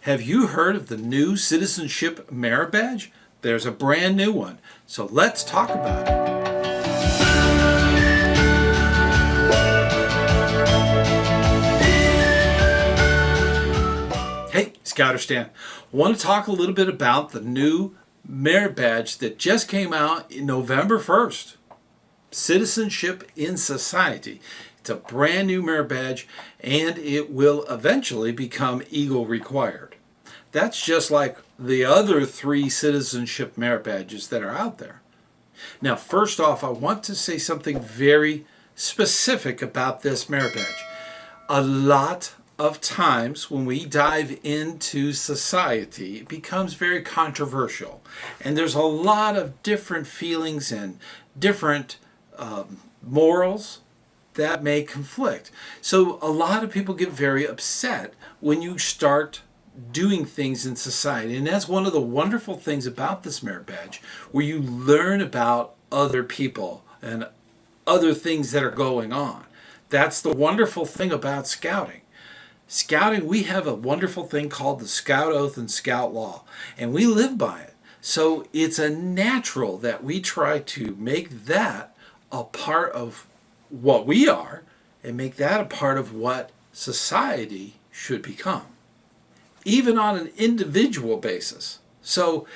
Have you heard of the new Citizenship Merit Badge? There's a brand new one, so let's talk about it. Hey, ScouterStan. Want to talk a little bit about the new Merit Badge that just came out in November 1st. Citizenship in Society. It's a brand new Merit Badge, and it will eventually become EAGLE required. That's just like the other 3 Citizenship Merit Badges that are out there. Now, first off, I want to say something very specific about this Merit Badge. A lot of times when we dive into society, it becomes very controversial. And there's a lot of different feelings and different morals that may conflict. So a lot of people get very upset when you start doing things in society. And that's one of the wonderful things about this Merit Badge, where you learn about other people and other things that are going on. That's the wonderful thing about scouting. Scouting, we have a wonderful thing called the Scout Oath and Scout Law, and we live by it. So it's a natural that we try to make that a part of what we are and make that a part of what society should become, even on an individual basis. So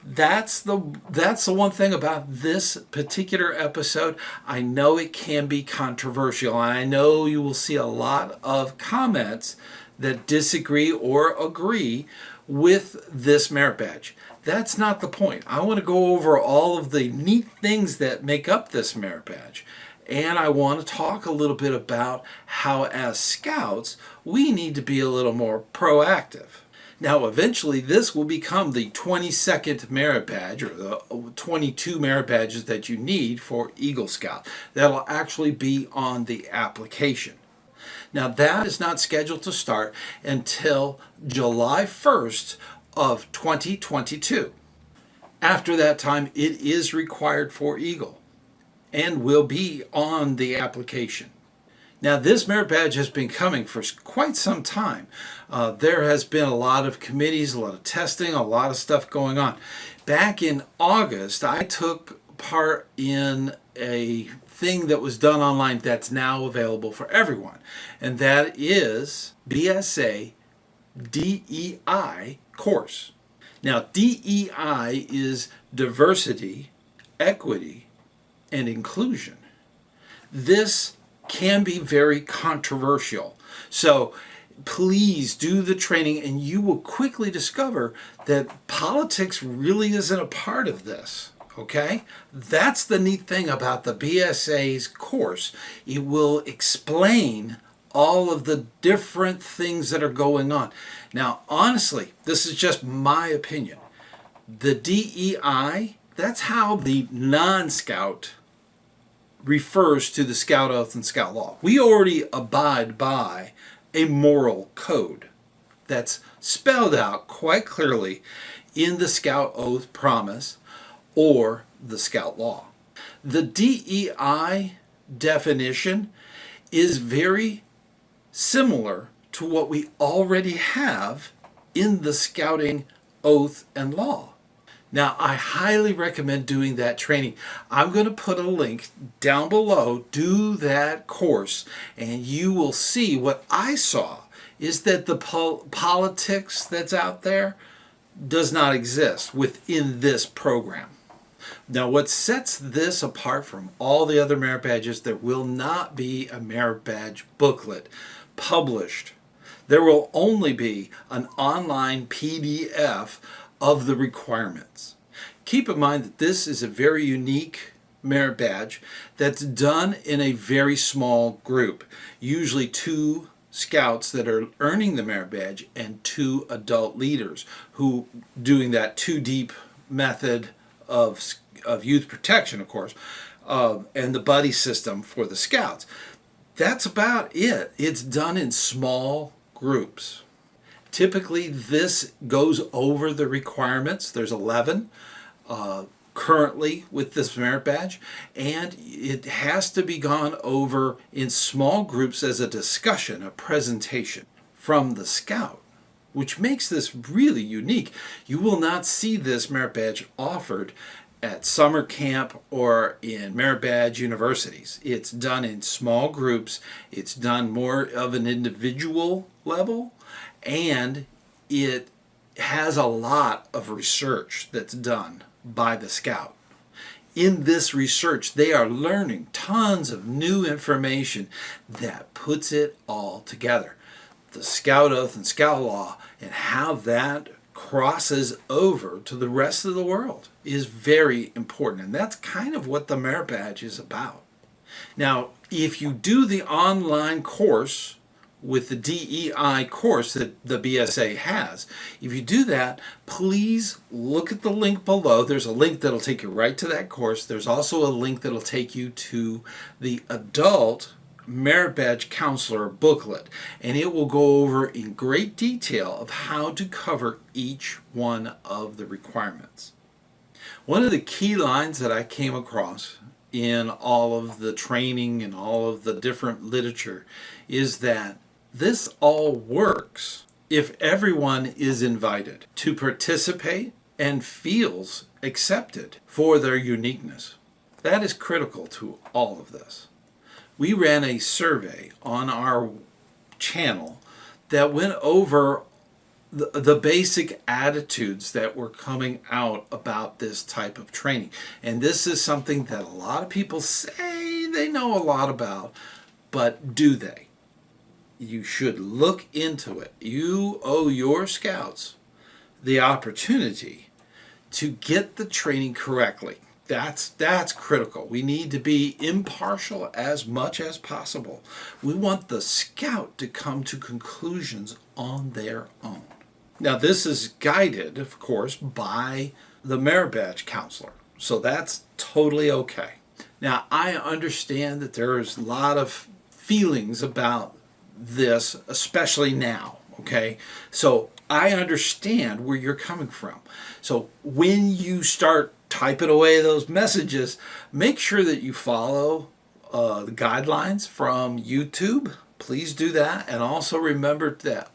that's the one thing about this particular episode. I know it can be controversial, and I know you will see a lot of comments that disagree or agree with this Merit Badge. That's not the point. I want to go over all of the neat things that make up this Merit Badge. And I want to talk a little bit about how, as scouts, we need to be a little more proactive. Now, eventually, this will become the 22nd Merit Badge, or the 22 Merit Badges that you need for Eagle Scout. That'll actually be on the application. Now, that is not scheduled to start until July 1st of 2022. After that time, it is required for Eagle and will be on the application. Now, this Merit Badge has been coming for quite some time. There has been a lot of committees, a lot of testing, a lot of stuff going on. Back in August, I took part in a thing that was done online that's now available for everyone, and that is BSA-DEI Course. Now, DEI is diversity, equity, and inclusion. This can be very controversial. So please do the training, and you will quickly discover that politics really isn't a part of this. Okay? That's the neat thing about the BSA's course. It will explain all of the different things that are going on. Now, honestly, this is just my opinion. The DEI, that's how the non-scout refers to the Scout Oath and Scout Law. We already abide by a moral code that's spelled out quite clearly in the Scout Oath Promise or the Scout Law. The DEI definition is very similar to what we already have in the Scouting Oath and Law. Now, I highly recommend doing that training. I'm going to put a link down below. Do that course, and you will see what I saw is that the politics that's out there does not exist within this program. Now, what sets this apart from all the other Merit Badges, there will not be a Merit Badge booklet published. There will only be an online PDF of the requirements. Keep in mind that this is a very unique Merit Badge that's done in a very small group, usually 2 scouts that are earning the Merit Badge and 2 adult leaders who doing that 2-deep method of youth protection, of course, and the buddy system for the scouts. That's about it. It's done in small groups. Typically, this goes over the requirements. There's 11 currently with this Merit Badge, and it has to be gone over in small groups as a discussion, a presentation from the scout. which makes this really unique. You will not see this merit badge offered at summer camp or in merit badge universities. It's done in small groups. It's done more of an individual level, and it has a lot of research that's done by the Scout. In this research, they are learning tons of new information that puts it all together. The Scout Oath and Scout Law and how that crosses over to the rest of the world is very important. And that's kind of what the merit badge is about. Now, if you do the online course with the DEI course that the BSA has, if you do that, please look at the link below. There's a link that'll take you right to that course. There's also a link that'll take you to the adult merit badge counselor booklet, and it will go over in great detail of how to cover each one of the requirements. One of the key lines that I came across in all of the training and all of the different literature is that this all works if everyone is invited to participate and feels accepted for their uniqueness. That is critical to all of this. We ran a survey on our channel that went over the basic attitudes that were coming out about this type of training. And this is something that a lot of people say they know a lot about, but do they? You should look into it. You owe your scouts the opportunity to get the training correctly. That's critical. We need to be impartial as much as possible. We want the scout to come to conclusions on their own. Now, this is guided, of course, by the merit badge counselor. So that's totally okay. Now, I understand that there's a lot of feelings about this, especially now, okay? So I understand where you're coming from. So when you start typing away those messages, make sure that you follow the guidelines from YouTube. Please do that. And also remember that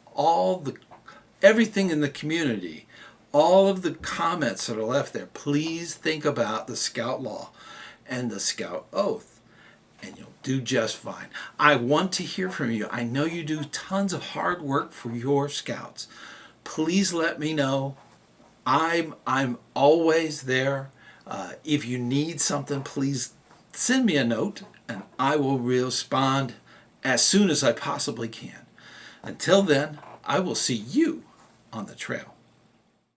everything in the community, all of the comments that are left there, please think about the Scout Law and the Scout Oath, and you'll do just fine. I want to hear from you. I know you do tons of hard work for your scouts. Please let me know. I'm always there. If you need something, please send me a note, and I will respond as soon as I possibly can. Until then, I will see you on the trail.